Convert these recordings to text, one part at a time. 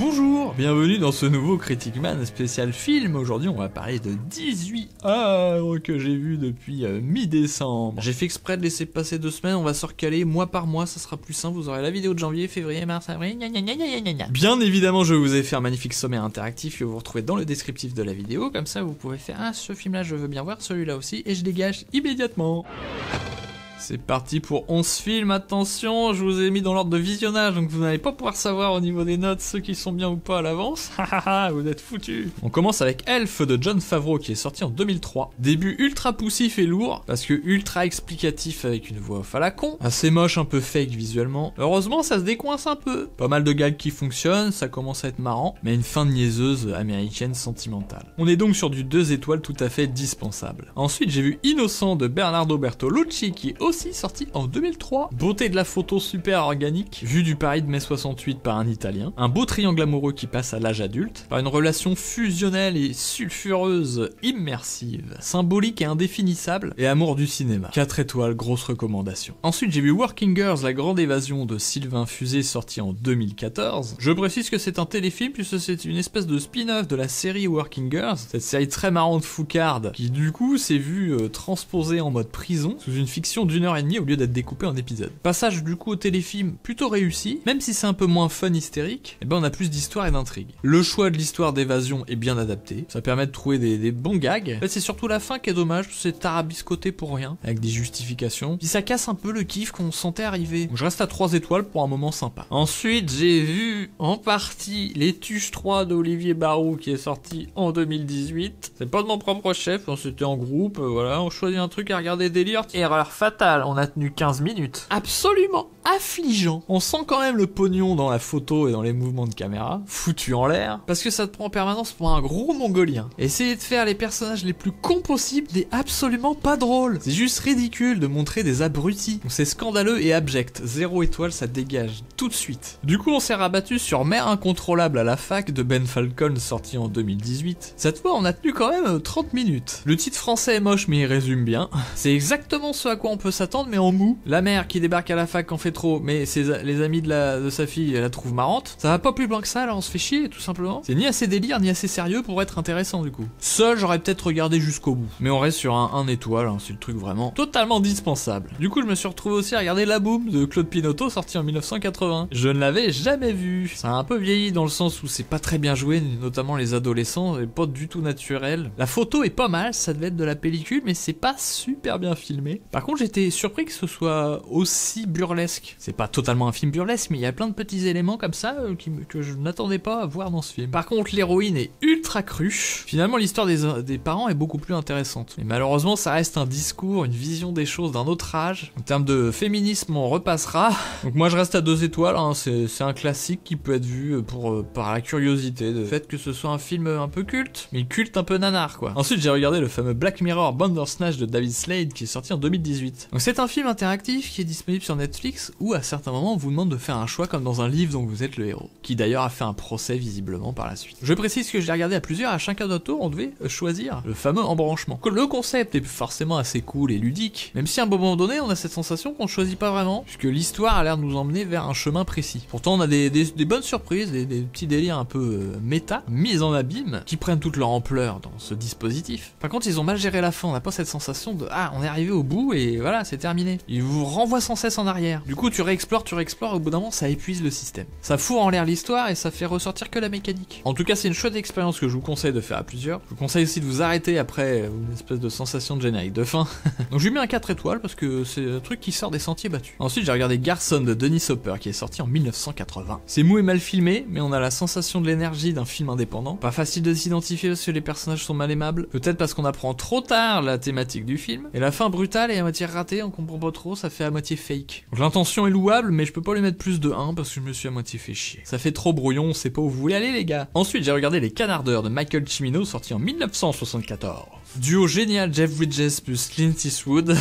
Bonjour, bienvenue dans ce nouveau Critic Man spécial film. Aujourd'hui on va parler de 18 œuvres que j'ai vues depuis mi-décembre. J'ai fait exprès de laisser passer 2 semaines, on va se recaler mois par mois, ça sera plus simple, vous aurez la vidéo de janvier, février, mars, avril, Bien évidemment je vous ai fait un magnifique sommaire interactif que vous retrouvez dans le descriptif de la vidéo, comme ça vous pouvez faire « Ah, ce film là je veux bien voir, celui-là aussi » et je dégage immédiatement. C'est parti pour 11 films, attention, je vous ai mis dans l'ordre de visionnage, donc vous n'allez pas pouvoir savoir au niveau des notes ceux qui sont bien ou pas à l'avance. Hahaha, vous êtes foutus. On commence avec Elf de Jon Favreau qui est sorti en 2003. Début ultra poussif et lourd, parce que ultra explicatif avec une voix off à la con, assez moche, un peu fake visuellement. Heureusement ça se décoince un peu. Pas mal de gags qui fonctionnent, ça commence à être marrant, mais une fin de niaiseuse américaine sentimentale. On est donc sur du 2 étoiles tout à fait dispensable. Ensuite j'ai vu Innocent de Bernardo Bertolucci qui est aussi sorti en 2003. Beauté de la photo super organique, vue du Paris de mai 68 par un Italien, un beau triangle amoureux qui passe à l'âge adulte, par une relation fusionnelle et sulfureuse, immersive, symbolique et indéfinissable, et amour du cinéma. 4 étoiles, grosse recommandation. Ensuite j'ai vu Working Girls, la grande évasion de Sylvain Fusé, sorti en 2014. Je précise que c'est un téléfilm puisque c'est une espèce de spin-off de la série Working Girls, cette série très marrante foucarde, qui du coup s'est vue transposée en mode prison, sous une fiction d'1h30 au lieu d'être découpé en épisodes. Passage du coup au téléfilm plutôt réussi, même si c'est un peu moins fun hystérique, et ben on a plus d'histoire et d'intrigue. Le choix de l'histoire d'évasion est bien adapté, ça permet de trouver des bons gags. En fait c'est surtout la fin qui est dommage, c'est tarabiscoté pour rien, avec des justifications, puis ça casse un peu le kiff qu'on sentait arriver. Donc je reste à 3 étoiles pour un moment sympa. Ensuite j'ai vu en partie Les Tuches 3 d'Olivier Barou qui est sorti en 2018. C'est pas de mon propre chef, c'était en groupe, voilà, on choisit un truc à regarder délire. Erreur fatale, on a tenu 15 minutes. Absolument affligeant. On sent quand même le pognon dans la photo et dans les mouvements de caméra, foutu en l'air, parce que ça te prend en permanence pour un gros mongolien. Essayer de faire les personnages les plus cons possibles n'est absolument pas drôle. C'est juste ridicule de montrer des abrutis. C'est scandaleux et abject. 0 étoile, ça dégage tout de suite. Du coup, on s'est rabattu sur Mère incontrôlable à la fac de Ben Falcon, sorti en 2018. Cette fois, on a tenu quand même 30 minutes. Le titre français est moche, mais il résume bien. C'est exactement ce à quoi on peut s'attendre, mais en mou. La mère qui débarque à la fac en fait trop, mais les amis de sa fille la trouvent marrante. Ça va pas plus loin que ça, là on se fait chier tout simplement. C'est ni assez délire ni assez sérieux pour être intéressant du coup. Seul j'aurais peut-être regardé jusqu'au bout. Mais on reste sur un 1 étoile, hein, c'est le truc vraiment totalement dispensable. Du coup je me suis retrouvé aussi à regarder La Boum de Claude Pinoteau sorti en 1980. Je ne l'avais jamais vu. Ça a un peu vieilli dans le sens où c'est pas très bien joué, notamment les adolescents, et pas du tout naturel. La photo est pas mal, ça devait être de la pellicule, mais c'est pas super bien filmé. Par contre j'étais surpris que ce soit aussi burlesque. C'est pas totalement un film burlesque, mais il y a plein de petits éléments comme ça que je n'attendais pas à voir dans ce film. Par contre, l'héroïne est ultra crue. Finalement, l'histoire des parents est beaucoup plus intéressante. Mais malheureusement, ça reste un discours, une vision des choses d'un autre âge. En termes de féminisme, on repassera. Donc moi, je reste à 2 étoiles. Hein. C'est un classique qui peut être vu par la curiosité, de fait que ce soit un film un peu culte, mais culte un peu nanar, quoi. Ensuite, j'ai regardé le fameux Black Mirror Bandersnatch de David Slade qui est sorti en 2018. Donc c'est un film interactif qui est disponible sur Netflix où à certains moments on vous demande de faire un choix comme dans un livre dont vous êtes le héros, qui d'ailleurs a fait un procès visiblement par la suite. Je précise que je l'ai regardé à plusieurs, à chacun notre tour on devait choisir le fameux embranchement. Le concept est forcément assez cool et ludique, même si à un moment donné on a cette sensation qu'on ne choisit pas vraiment, puisque l'histoire a l'air de nous emmener vers un chemin précis. Pourtant on a des bonnes surprises, des petits délires un peu méta, mis en abîme, qui prennent toute leur ampleur dans ce dispositif. Par contre ils ont mal géré la fin, on n'a pas cette sensation de ah on est arrivé au bout et voilà c'est terminé. Ils vous renvoient sans cesse en arrière. Du coup tu réexplores, et au bout d'un moment ça épuise le système. Ça fout en l'air l'histoire et ça fait ressortir que la mécanique. En tout cas c'est une chouette expérience que je vous conseille de faire à plusieurs. Je vous conseille aussi de vous arrêter après une espèce de sensation de générique de fin. Donc je lui mets un 4 étoiles parce que c'est un truc qui sort des sentiers battus. Ensuite j'ai regardé Garçon de Dennis Hopper qui est sorti en 1980. C'est mou et mal filmé, mais on a la sensation de l'énergie d'un film indépendant. Pas facile de s'identifier parce que les personnages sont mal aimables. Peut-être parce qu'on apprend trop tard la thématique du film. Et la fin brutale et à moitié ratée, on comprend pas trop, ça fait à moitié fake. Donc l'intention est louable, mais je peux pas lui mettre plus de 1 parce que je me suis à moitié fait chier. Ça fait trop brouillon, on sait pas où vous voulez aller les gars. Ensuite j'ai regardé Les Canardeurs de Michael Cimino sorti en 1974. Duo génial Jeff Bridges plus Clint Eastwood.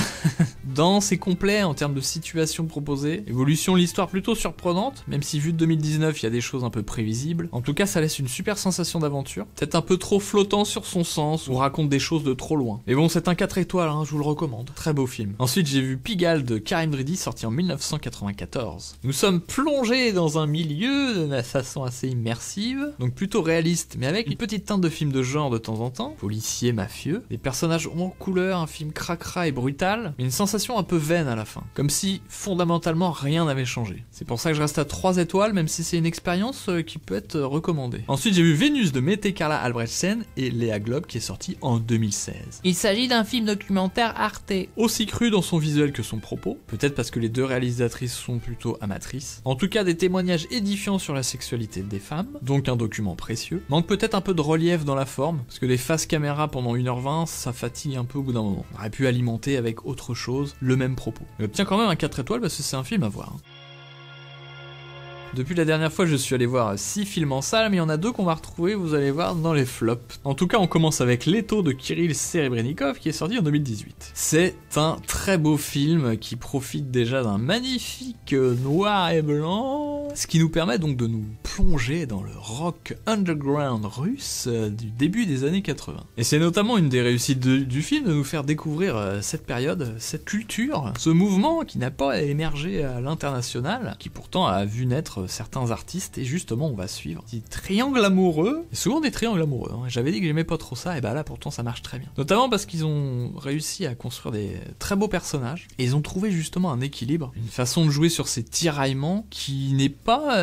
Dense et complet en termes de situation proposée. Évolution de l'histoire plutôt surprenante, même si vu de 2019, il y a des choses un peu prévisibles. En tout cas, ça laisse une super sensation d'aventure. Peut-être un peu trop flottant sur son sens, ou raconte des choses de trop loin. Mais bon, c'est un 4 étoiles, hein, je vous le recommande. Très beau film. Ensuite, j'ai vu Pigalle de Karim Brady, sorti en 1994. Nous sommes plongés dans un milieu de façon assez immersive, donc plutôt réaliste, mais avec une petite teinte de film de genre de temps en temps. Policier, mafieux. Des personnages en couleur, un film cracra et brutal, mais une sensation un peu vaine à la fin. Comme si, fondamentalement, rien n'avait changé. C'est pour ça que je reste à 3 étoiles, même si c'est une expérience qui peut être recommandée. Ensuite, j'ai vu Vénus de Mette Carla Albrechtsen et Léa Globe, qui est sorti en 2016. Il s'agit d'un film documentaire Arte. Aussi cru dans son visuel que son propos, peut-être parce que les deux réalisatrices sont plutôt amatrices. En tout cas, des témoignages édifiants sur la sexualité des femmes, donc un document précieux. Manque peut-être un peu de relief dans la forme, parce que des faces caméra pendant 1h20, ça fatigue un peu au bout d'un moment. On aurait pu alimenter avec autre chose le même propos. Il obtient quand même un 4 étoiles parce que c'est un film à voir. Depuis la dernière fois, je suis allé voir 6 films en salle, mais il y en a 2 qu'on va retrouver, vous allez voir, dans les flops. En tout cas, on commence avec Leto de Kirill Serebrennikov, qui est sorti en 2018. C'est un très beau film qui profite déjà d'un magnifique noir et blanc, ce qui nous permet donc de nous plonger dans le rock underground russe du début des années 80. Et c'est notamment une des réussites du film de nous faire découvrir cette période, cette culture, ce mouvement qui n'a pas émergé à l'international, qui pourtant a vu naître certains artistes, et justement on va suivre des triangles amoureux, et souvent des triangles amoureux, hein. J'avais dit que j'aimais pas trop ça, et bah là pourtant ça marche très bien. Notamment parce qu'ils ont réussi à construire des très beaux personnages, et ils ont trouvé justement un équilibre, une façon de jouer sur ces tiraillements qui n'est pas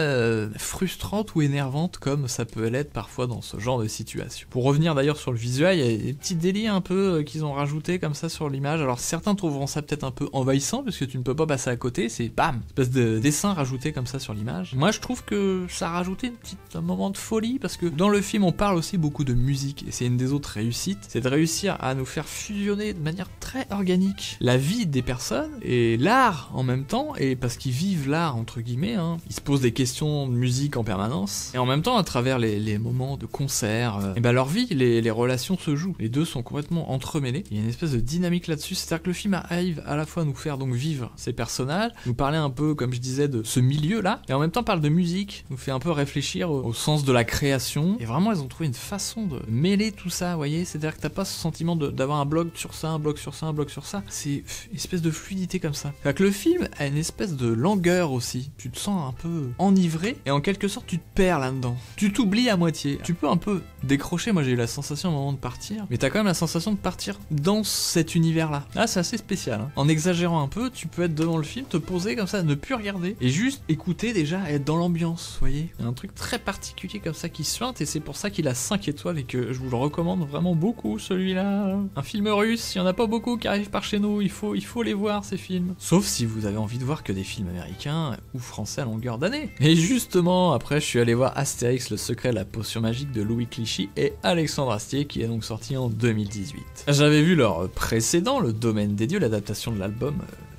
frustrante ou énervante comme ça peut l'être parfois dans ce genre de situation. Pour revenir d'ailleurs sur le visuel, il y a des petits délires un peu qu'ils ont rajoutés comme ça sur l'image, alors certains trouveront ça peut-être un peu envahissant, parce que tu ne peux pas passer à côté, c'est bam, une espèce de dessin rajouté comme ça sur l'image. Moi je trouve que ça a rajouté un moment de folie, parce que dans le film on parle aussi beaucoup de musique, et c'est une des autres réussites, c'est de réussir à nous faire fusionner de manière très organique la vie des personnes et l'art en même temps, et parce qu'ils vivent l'art entre guillemets, hein, ils se posent des questions de musique en permanence, et en même temps à travers les moments de concert, et ben leur vie, les relations se jouent, les deux sont complètement entremêlés, il y a une espèce de dynamique là-dessus, c'est-à-dire que le film arrive à la fois à nous faire donc vivre ces personnages, nous parler un peu comme je disais de ce milieu là, et en même temps parle de musique, nous fait un peu réfléchir au sens de la création, et vraiment ils ont trouvé une façon de mêler tout ça, vous voyez, c'est-à-dire que t'as pas ce sentiment d'avoir un bloc sur ça, un bloc sur ça, un bloc sur ça, c'est une espèce de fluidité comme ça. C'est-à-dire que le film a une espèce de langueur aussi, tu te sens un peu enivré, et en quelque sorte tu te perds là-dedans, tu t'oublies à moitié, tu peux un peu décrocher, moi j'ai eu la sensation au moment de partir, mais t'as quand même la sensation de partir dans cet univers-là. Là c'est assez spécial, hein. En exagérant un peu, tu peux être devant le film, te poser comme ça, ne plus regarder, et juste écouter déjà, être dans l'ambiance, vous voyez. Il y a un truc très particulier comme ça qui se pointe, et c'est pour ça qu'il a 5 étoiles et que je vous le recommande vraiment beaucoup celui-là. Un film russe, il y en a pas beaucoup qui arrivent par chez nous, il faut les voir ces films. Sauf si vous avez envie de voir que des films américains ou français à longueur d'année. Et justement, après je suis allé voir Astérix, le secret de la potion magique de Louis Clichy et Alexandre Astier, qui est donc sorti en 2018. J'avais vu leur précédent, Le Domaine des Dieux, l'adaptation de l'album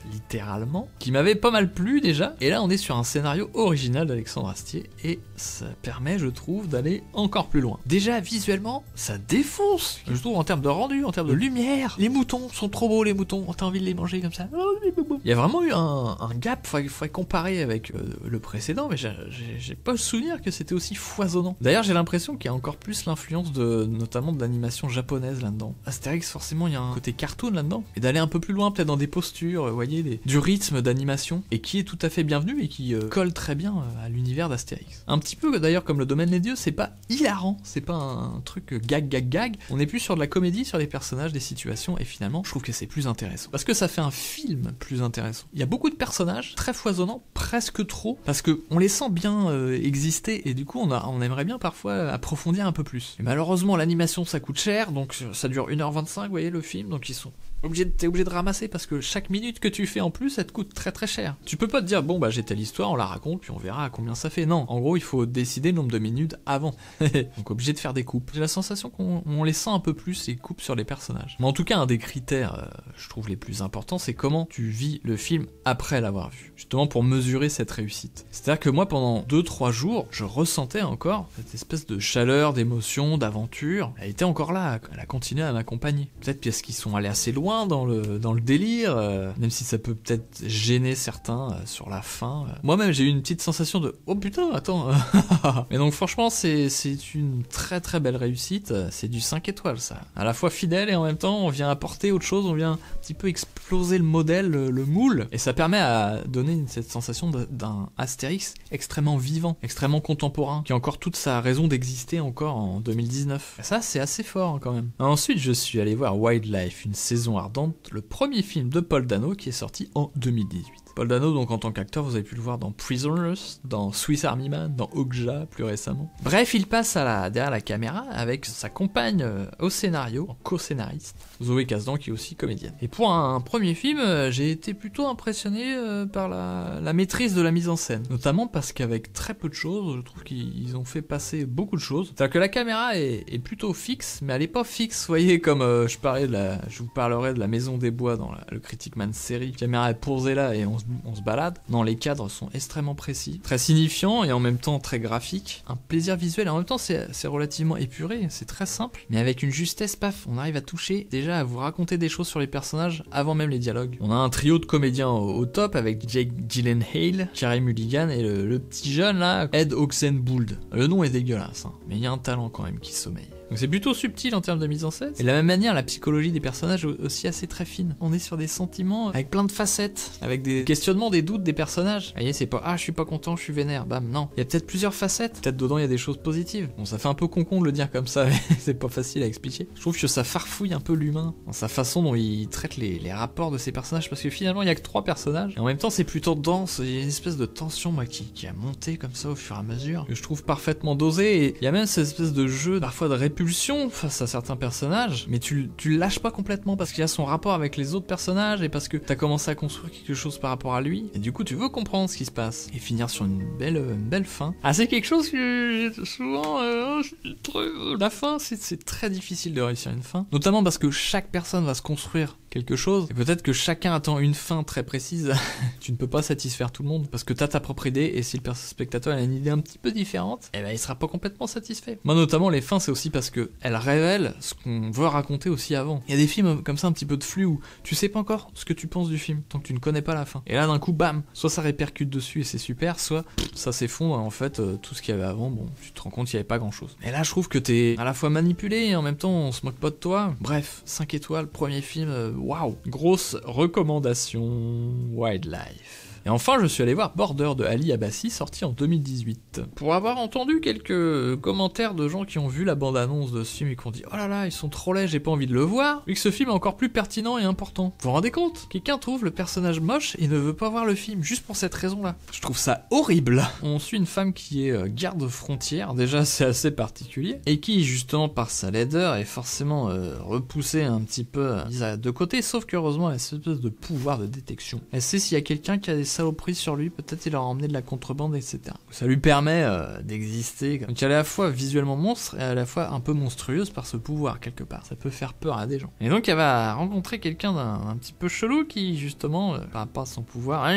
littéralement, qui m'avait pas mal plu déjà, et là on est sur un scénario original d'Alexandre Astier, et ça permet, je trouve, d'aller encore plus loin. Déjà, visuellement, ça défonce, je trouve, en termes de rendu, en termes de lumière. Les moutons sont trop beaux, les moutons, t'as envie de les manger comme ça. Il y a vraiment eu un gap, faudrait comparer avec le précédent, mais j'ai pas le souvenir que c'était aussi foisonnant. D'ailleurs, j'ai l'impression qu'il y a encore plus l'influence notamment de l'animation japonaise là-dedans. Astérix, forcément, il y a un côté cartoon là-dedans, et d'aller un peu plus loin, peut-être dans des postures, vous voyez, du rythme d'animation, et qui est tout à fait bienvenu et qui colle très bien à l'univers d'Astérix. Un petit peu d'ailleurs comme Le Domaine des Dieux, c'est pas hilarant, c'est pas un truc gag, on est plus sur de la comédie, sur des personnages, des situations, et finalement je trouve que c'est plus intéressant, parce que ça fait un film plus intéressant. Il y a beaucoup de personnages, très foisonnants, presque trop, parce que on les sent bien exister, et du coup on aimerait bien parfois approfondir un peu plus. Et malheureusement l'animation ça coûte cher, donc ça dure 1h25, vous voyez le film, donc ils sont t'es obligé de ramasser parce que chaque minute que tu fais en plus, elle te coûte très très cher. Tu peux pas te dire, bon bah j'ai telle histoire, on la raconte, puis on verra à combien ça fait. Non, en gros, il faut décider le nombre de minutes avant. Donc obligé de faire des coupes. J'ai la sensation qu'on les sent un peu plus, ces coupes sur les personnages. Mais en tout cas, un des critères, je trouve les plus importants, c'est comment tu vis le film après l'avoir vu. Justement pour mesurer cette réussite. C'est-à-dire que moi, pendant 2-3 jours, je ressentais encore cette espèce de chaleur, d'émotion, d'aventure. Elle était encore là, elle a continué à m'accompagner. Peut-être parce qu'ils sont allés assez loin dans le délire, même si ça peut peut-être gêner certains sur la fin. Moi-même, j'ai eu une petite sensation de « Oh putain, attends !» Mais donc franchement, c'est une très très belle réussite. C'est du 5 étoiles, ça. À la fois fidèle et en même temps, on vient apporter autre chose, on vient un petit peu exploser le modèle, le moule. Et ça permet à donner cette sensation d'un Astérix extrêmement vivant, extrêmement contemporain, qui a encore toute sa raison d'exister encore en 2019. Et ça, c'est assez fort hein, quand même. Ensuite, je suis allé voir Wildlife, une saison ardente, le premier film de Paul Dano qui est sorti en 2018. Paul Dano, donc en tant qu'acteur, vous avez pu le voir dans Prisoners, dans Swiss Army Man, dans Okja plus récemment. Bref, il passe derrière la caméra avec sa compagne au scénario, en co-scénariste, Zoé Kazdan, qui est aussi comédienne. Et pour un premier film, j'ai été plutôt impressionné par la maîtrise de la mise en scène. Notamment parce qu'avec très peu de choses, je trouve qu'ils ont fait passer beaucoup de choses. C'est-à-dire que la caméra est plutôt fixe, mais elle est pas fixe, vous voyez, comme je vous parlerai de la Maison des Bois dans le Critic Man série. La caméra est posée là et on se balade. Non, les cadres sont extrêmement précis, très signifiants et en même temps très graphiques. Un plaisir visuel, et en même temps c'est relativement épuré, c'est très simple, mais avec une justesse, paf, on arrive à toucher, déjà à vous raconter des choses sur les personnages avant même les dialogues. On a un trio de comédiens au top avec Jake Gyllenhaal, Carey Mulligan et le petit jeune là, Ed Oxenbould. Le nom est dégueulasse, hein, mais il y a un talent quand même qui sommeille. Donc c'est plutôt subtil en termes de mise en scène. Et de la même manière, la psychologie des personnages est aussi assez très fine. On est sur des sentiments avec plein de facettes, avec des questionnements, des doutes des personnages. Vous voyez, c'est pas « Ah, je suis pas content, je suis vénère », bam, non. Il y a peut-être plusieurs facettes. Peut-être dedans, il y a des choses positives. Bon, ça fait un peu con de le dire comme ça, mais c'est pas facile à expliquer. Je trouve que ça farfouille un peu l'humain, dans sa façon dont il traite les rapports de ces personnages, parce que finalement, il y a que 3 personnages. Et en même temps, c'est plutôt dense. Il y a une espèce de tension, moi, qui a monté comme ça au fur et à mesure, que je trouve parfaitement dosée. Et il y a même cette espèce de jeu, parfois de répulsion face à certains personnages, mais tu le lâches pas complètement parce qu'il y a son rapport avec les autres personnages et parce que t'as commencé à construire quelque chose par rapport à lui, et du coup tu veux comprendre ce qui se passe et finir sur une belle fin. Ah, c'est quelque chose que souvent la fin, c'est très difficile de réussir une fin, notamment parce que chaque personne va se construire quelque chose, et peut-être que chacun attend une fin très précise. Tu ne peux pas satisfaire tout le monde, parce que t'as ta propre idée, et si le spectateur a une idée un petit peu différente, eh ben il sera pas complètement satisfait. Moi notamment, les fins, c'est aussi parce que elles révèlent ce qu'on veut raconter aussi avant. Il y a des films comme ça, un petit peu de flux, où tu sais pas encore ce que tu penses du film, tant que tu ne connais pas la fin. Et là d'un coup, bam, soit ça répercute dessus et c'est super, soit ça s'effondre, en fait, tout ce qu'il y avait avant, bon, tu te rends compte qu'il y avait pas grand chose. Et là je trouve que t'es à la fois manipulé, et en même temps on se moque pas de toi. Bref, 5 étoiles, premier film, waouh, grosse recommandation. Wildlife. Et enfin, je suis allé voir Border de Ali Abbasi, sorti en 2018. Pour avoir entendu quelques commentaires de gens qui ont vu la bande-annonce de ce film et qui ont dit « Oh là là, ils sont trop laids, j'ai pas envie de le voir », vu que ce film est encore plus pertinent et important. Vous vous rendez compte? Quelqu'un trouve le personnage moche et ne veut pas voir le film, juste pour cette raison-là. Je trouve ça horrible. On suit une femme qui est garde-frontière, déjà c'est assez particulier, et qui, justement, par sa laideur, est forcément repoussée un petit peu, mise de côté, sauf qu'heureusement, elle a cette espèce de pouvoir de détection. Elle sait s'il y a quelqu'un qui a des saloperies sur lui, peut-être il leur a emmené de la contrebande, etc. Ça lui permet d'exister. Donc elle est à la fois visuellement monstre et à la fois un peu monstrueuse par ce pouvoir quelque part. Ça peut faire peur à des gens. Et donc elle va rencontrer quelqu'un d'un petit peu chelou qui justement, par rapport à son pouvoir,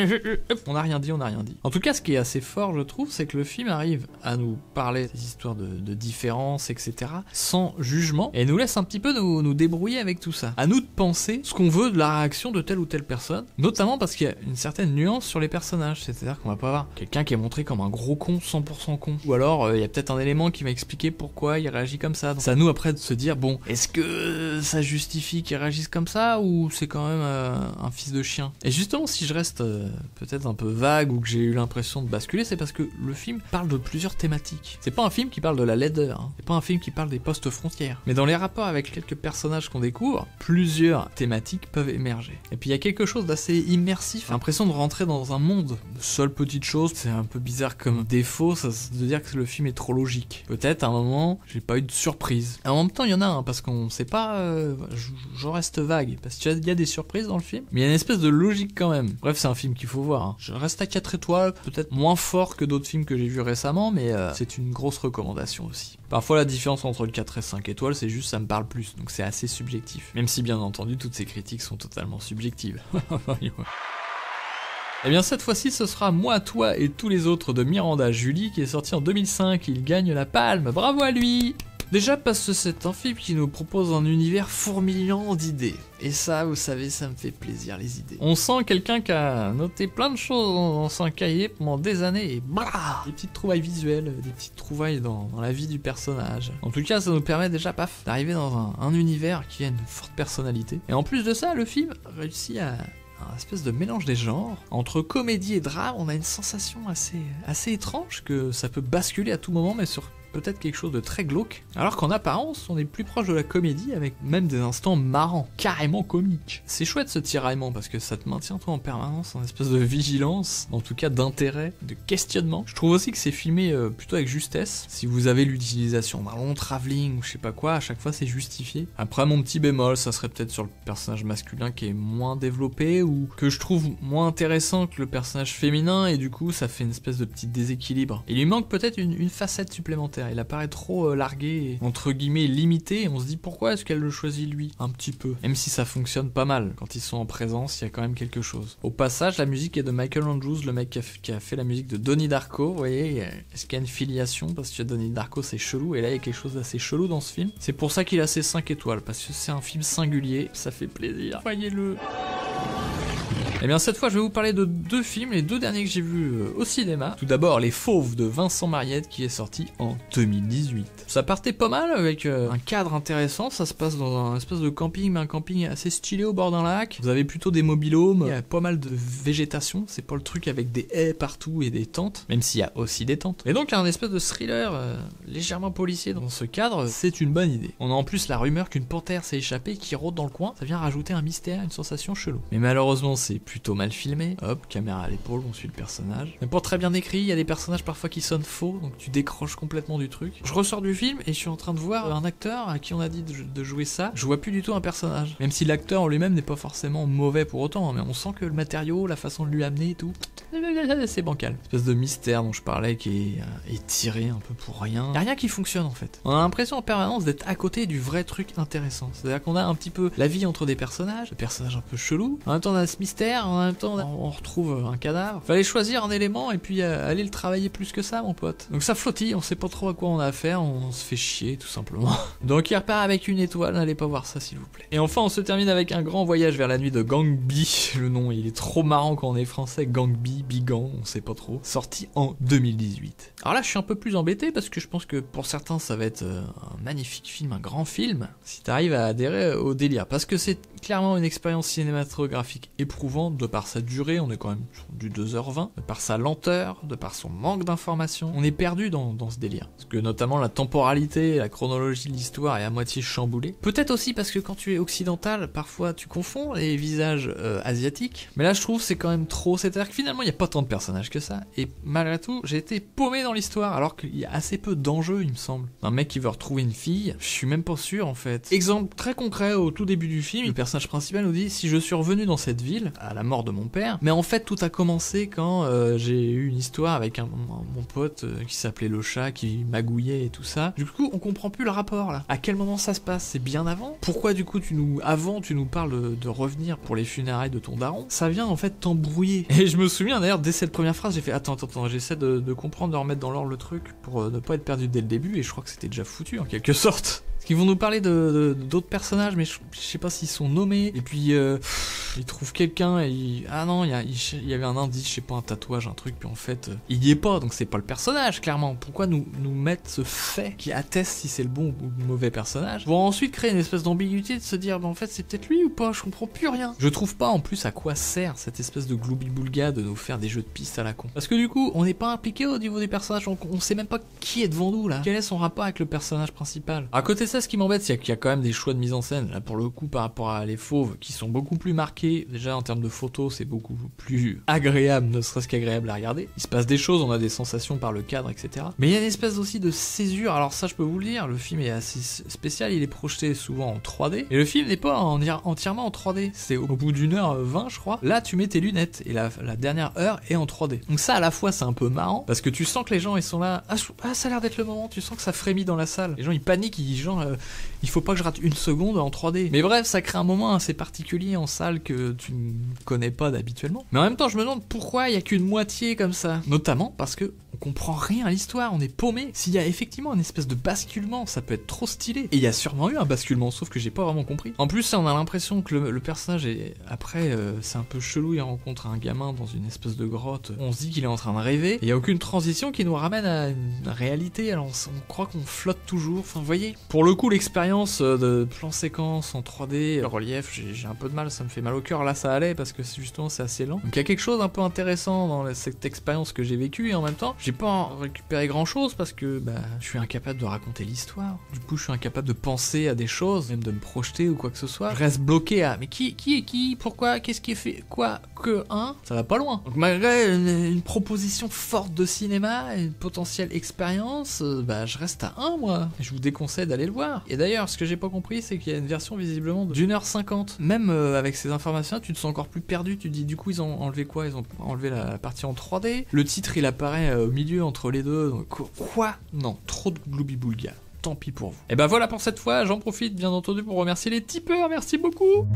on n'a rien dit. En tout cas, ce qui est assez fort, je trouve, c'est que le film arrive à nous parler des histoires de différences, etc. sans jugement, et nous laisse un petit peu nous débrouiller avec tout ça. À nous de penser ce qu'on veut de la réaction de telle ou telle personne, notamment parce qu'il y a une certaine nuance sur les personnages, c'est-à-dire qu'on va pas avoir quelqu'un qui est montré comme un gros con, 100% con, ou alors il y a peut-être un élément qui va expliquer pourquoi il réagit comme ça. Donc c'est à nous après de se dire, bon, est-ce que ça justifie qu'il réagisse comme ça, ou c'est quand même un fils de chien? Et justement, si je reste peut-être un peu vague, ou que j'ai eu l'impression de basculer, c'est parce que le film parle de plusieurs thématiques. C'est pas un film qui parle de la laideur, hein. C'est pas un film qui parle des postes frontières, mais dans les rapports avec quelques personnages qu'on découvre, plusieurs thématiques peuvent émerger. Et puis il y a quelque chose d'assez immersif, l'impression de rentrer dans dans un monde. Seule petite chose, c'est un peu bizarre comme défaut, ça de dire que le film est trop logique. Peut-être à un moment, j'ai pas eu de surprise. En même temps, il y en a un, parce qu'on sait pas, je reste vague, parce qu'il y a des surprises dans le film, mais il y a une espèce de logique quand même. Bref, c'est un film qu'il faut voir. Hein. Je reste à 4 étoiles, peut-être moins fort que d'autres films que j'ai vus récemment, mais c'est une grosse recommandation aussi. Parfois, la différence entre le 4 et 5 étoiles, c'est juste ça me parle plus, donc c'est assez subjectif. Même si, bien entendu, toutes ces critiques sont totalement subjectives. Et bien cette fois-ci ce sera Moi, Toi et tous les autres de Miranda Julie qui est sorti en 2005, il gagne la palme, bravo à lui! Déjà parce que c'est un film qui nous propose un univers fourmillant d'idées. Et ça, vous savez, ça me fait plaisir les idées. On sent quelqu'un qui a noté plein de choses dans son cahier pendant des années et bah, des petites trouvailles visuelles, des petites trouvailles dans la vie du personnage. En tout cas, ça nous permet déjà, paf, d'arriver dans un univers qui a une forte personnalité. Et en plus de ça, le film réussit à un espèce de mélange des genres. Entre comédie et drame, on a une sensation assez étrange que ça peut basculer à tout moment, mais sur peut-être quelque chose de très glauque, alors qu'en apparence, on est plus proche de la comédie avec même des instants marrants, carrément comiques. C'est chouette ce tiraillement parce que ça te maintient toi en permanence en espèce de vigilance, en tout cas d'intérêt, de questionnement. Je trouve aussi que c'est filmé plutôt avec justesse. Si vous avez l'utilisation d'un long travelling ou je sais pas quoi, à chaque fois c'est justifié. Après mon petit bémol, ça serait peut-être sur le personnage masculin qui est moins développé ou que je trouve moins intéressant que le personnage féminin et du coup ça fait une espèce de petit déséquilibre. Il lui manque peut-être une facette supplémentaire. Il apparaît trop largué, et, entre guillemets limité, et on se dit pourquoi est-ce qu'elle le choisit lui? Un petit peu. Même si ça fonctionne pas mal, quand ils sont en présence, il y a quand même quelque chose. Au passage, la musique est de Michael Andrews, le mec qui a fait la musique de Donnie Darko, vous voyez, est-ce qu'il y a une filiation? Parce que Donnie Darko c'est chelou, et là il y a quelque chose d'assez chelou dans ce film. C'est pour ça qu'il a ses 5 étoiles, parce que c'est un film singulier, ça fait plaisir. Voyez-le. Et bien cette fois je vais vous parler de 2 films, les 2 derniers que j'ai vus au cinéma. Tout d'abord Les Fauves de Vincent Mariette qui est sorti en 2018. Ça partait pas mal avec un cadre intéressant, ça se passe dans un espèce de camping, mais un camping assez stylé au bord d'un lac. Vous avez plutôt des mobilhomes, il y a pas mal de végétation, c'est pas le truc avec des haies partout et des tentes, même s'il y a aussi des tentes. Et donc il y a un espèce de thriller légèrement policier dans ce cadre, c'est une bonne idée. On a en plus la rumeur qu'une panthère s'est échappée qui rôde dans le coin, ça vient rajouter un mystère, une sensation chelou. Mais malheureusement c'est plutôt mal filmé, hop, caméra à l'épaule, on suit le personnage. Mais pas très bien écrit, il y a des personnages parfois qui sonnent faux, donc tu décroches complètement du truc. Je ressors du film et je suis en train de voir un acteur à qui on a dit de jouer ça, je vois plus du tout un personnage. Même si l'acteur en lui-même n'est pas forcément mauvais pour autant, mais on sent que le matériau, la façon de lui amener et tout, c'est bancal. Une espèce de mystère dont je parlais qui est tiré un peu pour rien. Y a rien qui fonctionne en fait. On a l'impression en permanence d'être à côté du vrai truc intéressant. C'est-à-dire qu'on a un petit peu la vie entre des personnages un peu chelous. En même temps on a ce mystère, en même temps on retrouve un cadavre. Fallait choisir un élément et puis aller le travailler plus que ça mon pote. Donc ça flottille, on sait pas trop à quoi on a affaire, on se fait chier tout simplement. Donc il repart avec 1 étoile, n'allez pas voir ça s'il vous plaît. Et enfin on se termine avec Un grand voyage vers la nuit de Gang B. Le nom il est trop marrant quand on est français, Gang B, Bigan, on sait pas trop. Sorti en 2018. Alors là je suis un peu plus embêté parce que je pense que pour certains ça va être un magnifique film, un grand film, si t'arrives à adhérer au délire. Parce que c'est clairement une expérience cinématographique éprouvante de par sa durée, on est quand même sur du 2h20, de par sa lenteur, de par son manque d'informations, on est perdu dans ce délire. Parce que notamment la temporalité, la chronologie de l'histoire est à moitié chamboulée. Peut-être aussi parce que quand tu es occidental, parfois tu confonds les visages asiatiques, mais là je trouve c'est quand même trop, c'est-à-dire que finalement il n'y a pas tant de personnages que ça, et malgré tout j'ai été paumé dans l'histoire, alors qu'il y a assez peu d'enjeux il me semble. Un mec qui veut retrouver une fille, je suis même pas sûr en fait. Exemple très concret, au tout début du film, le personnage principal nous dit: si je suis revenu dans cette ville, à la mort de mon père, mais en fait tout a commencé quand j'ai eu une histoire avec mon pote qui s'appelait le chat, qui magouillait et tout ça. Du coup on comprend plus le rapport là. À quel moment ça se passe? C'est bien avant? Pourquoi du coup tu nous parles de revenir pour les funérailles de ton daron? Ça vient en fait t'embrouiller. Et je me souviens d'ailleurs dès cette première phrase j'ai fait attends, j'essaie de comprendre, de remettre dans l'ordre le truc pour ne pas être perdu dès le début, et je crois que c'était déjà foutu en quelque sorte. Parce qu'ils vont nous parler d'autres personnages, mais je sais pas s'ils sont nommés. Et puis ils trouvent quelqu'un et ah non, il y avait un indice, je sais pas, un tatouage, un truc, puis en fait il y est pas, donc c'est pas le personnage clairement. Pourquoi nous mettre ce fait qui atteste si c'est le bon ou le mauvais personnage, pour ensuite créer une espèce d'ambiguïté de se dire en fait c'est peut-être lui ou pas, je comprends plus rien. Je trouve pas en plus à quoi sert cette espèce de gloubi-boulga de nous faire des jeux de pistes à la con. Parce que du coup on n'est pas impliqué au niveau des personnages, on sait même pas qui est devant nous là. Quel est son rapport avec le personnage principal? À côté de ça ce qui m'embête, c'est qu'il y a quand même des choix de mise en scène, là pour le coup par rapport à Les Fauves, qui sont beaucoup plus marqués. Déjà en termes de photos, c'est beaucoup plus agréable, ne serait-ce qu'agréable à regarder. Il se passe des choses, on a des sensations par le cadre, etc. Mais il y a une espèce aussi de césure, alors ça je peux vous le dire, le film est assez spécial, il est projeté souvent en 3D, et le film n'est pas entièrement en 3D, c'est au bout d'une heure 20 je crois, là tu mets tes lunettes, et la dernière heure est en 3D. Donc ça à la fois c'est un peu marrant, parce que tu sens que les gens ils sont là, ah ça a l'air d'être le moment, tu sens que ça frémit dans la salle, les gens ils paniquent, ils disent genre il faut pas que je rate une seconde en 3D. Mais bref, ça crée un moment assez particulier en salle que tu ne connais pas d'habituellement. Mais en même temps je me demande pourquoi il y a qu'une moitié comme ça, notamment parce que on comprend rien à l'histoire, on est paumé. S'il y a effectivement une espèce de basculement, ça peut être trop stylé. Et il y a sûrement eu un basculement, sauf que j'ai pas vraiment compris. En plus, on a l'impression que le personnage est... Après, c'est un peu chelou, il rencontre un gamin dans une espèce de grotte. On se dit qu'il est en train de rêver. Et il y a aucune transition qui nous ramène à une réalité. Alors on croit qu'on flotte toujours. Enfin, vous voyez. Pour le coup, l'expérience de plan séquence en 3D, relief, j'ai un peu de mal, ça me fait mal au cœur. Là, ça allait parce que justement, c'est assez lent. Donc il y a quelque chose un peu intéressant dans cette expérience que j'ai vécue et en même temps, j'ai pas en récupéré grand chose parce que je suis incapable de raconter l'histoire. Du coup, je suis incapable de penser à des choses, même de me projeter ou quoi que ce soit. Je reste bloqué à mais qui est qui, pourquoi, qu'est-ce qui est fait, quoi, que, hein, ça va pas loin. Donc malgré une proposition forte de cinéma, une potentielle expérience, je reste à 1 moi. Et je vous déconseille d'aller le voir. Et d'ailleurs, ce que j'ai pas compris, c'est qu'il y a une version visiblement d'1h50. Même avec ces informations, tu te sens encore plus perdu. Tu te dis du coup ils ont enlevé quoi? Ils ont enlevé la partie en 3D. Le titre il apparaît au milieu entre les deux. Donc, quoi? Non, trop de gloubi-boulga. Tant pis pour vous. Et voilà pour cette fois, j'en profite bien entendu pour remercier les tipeurs, merci beaucoup.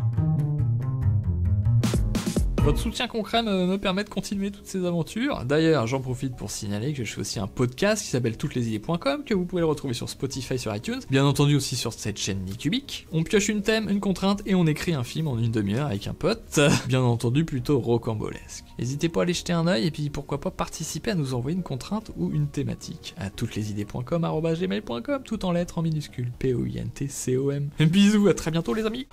Votre soutien concret me permet de continuer toutes ces aventures. D'ailleurs, j'en profite pour signaler que je fais aussi un podcast qui s'appelle touteslesidees.com, que vous pouvez le retrouver sur Spotify, sur iTunes, bien entendu aussi sur cette chaîne Nicubique. On pioche une thème, une contrainte, et on écrit un film en une demi-heure avec un pote, bien entendu plutôt rocambolesque. N'hésitez pas à aller jeter un œil, et puis pourquoi pas participer à nous envoyer une contrainte ou une thématique à touteslesidees.com@gmail.com, tout en lettres en minuscules, POINTCOM. Bisous, à très bientôt les amis.